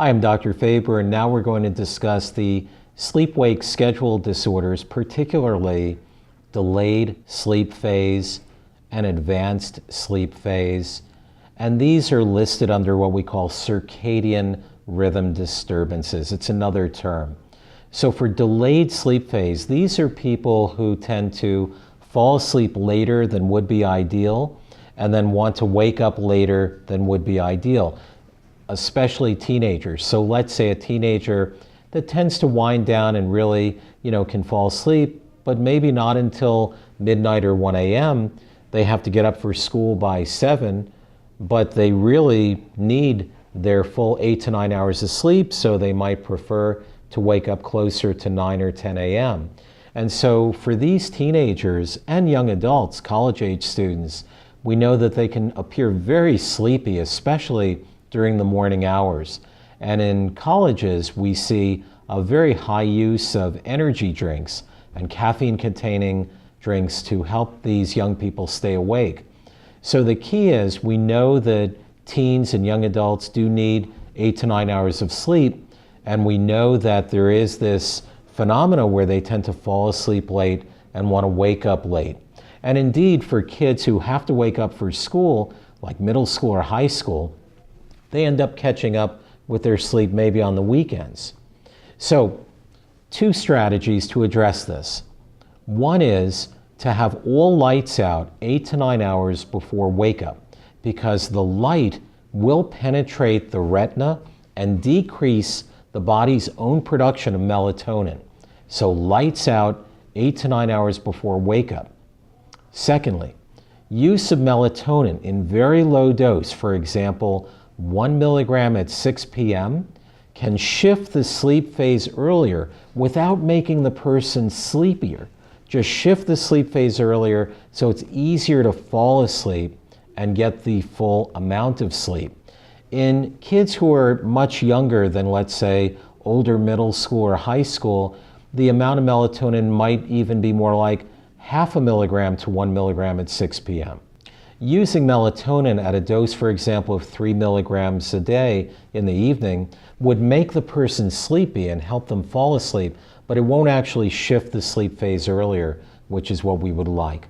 Hi, I'm Dr. Faber, and now we're going to discuss the sleep-wake schedule disorders, particularly delayed sleep phase and advanced sleep phase. And these are listed under what we call circadian rhythm disturbances. It's another term. So for delayed sleep phase, these are people who tend to fall asleep later than would be ideal and then want to wake up later than would be ideal, especially teenagers. So let's say a teenager that tends to wind down and really, can fall asleep, but maybe not until midnight or 1 a.m. They have to get up for school by 7, but they really need their full 8 to 9 hours of sleep, so they might prefer to wake up closer to 9 or 10 a.m. And so for these teenagers and young adults, college-age students, we know that they can appear very sleepy, especially during the morning hours. And in colleges, we see a very high use of energy drinks and caffeine-containing drinks to help these young people stay awake. So the key is we know that teens and young adults do need 8 to 9 hours of sleep, and we know that there is this phenomena where they tend to fall asleep late and want to wake up late. And indeed, for kids who have to wake up for school, like middle school or high school, they end up catching up with their sleep maybe on the weekends. So, two strategies to address this. One is to have all lights out 8 to 9 hours before wake up, because the light will penetrate the retina and decrease the body's own production of melatonin. So lights out 8 to 9 hours before wake up. Secondly, use of melatonin in very low dose, for example, 1 milligram at 6 p.m., can shift the sleep phase earlier without making the person sleepier. Just shift the sleep phase earlier so it's easier to fall asleep and get the full amount of sleep. In kids who are much younger than, let's say, older middle school or high school, the amount of melatonin might even be more like 0.5 milligram to 1 milligram at 6 p.m. Using melatonin at a dose, for example, of 3 milligrams a day in the evening would make the person sleepy and help them fall asleep, but it won't actually shift the sleep phase earlier, which is what we would like.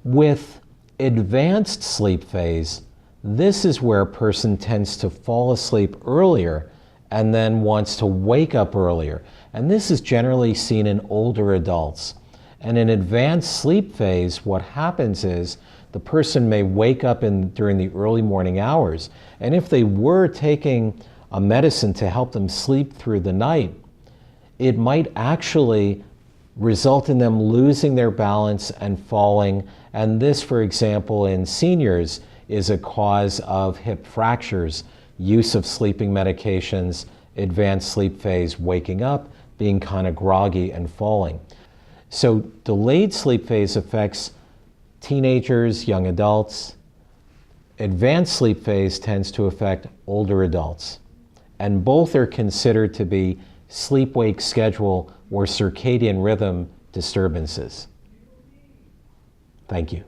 With advanced sleep phase, this is where a person tends to fall asleep earlier and then wants to wake up earlier. And this is generally seen in older adults. And in advanced sleep phase, what happens is the person may wake up during the early morning hours. And if they were taking a medicine to help them sleep through the night, it might actually result in them losing their balance and falling. And this, for example, in seniors, is a cause of hip fractures, use of sleeping medications, advanced sleep phase, waking up, being kind of groggy and falling. So delayed sleep phase affects teenagers, young adults. Advanced sleep phase tends to affect older adults. And both are considered to be sleep-wake schedule or circadian rhythm disturbances. Thank you.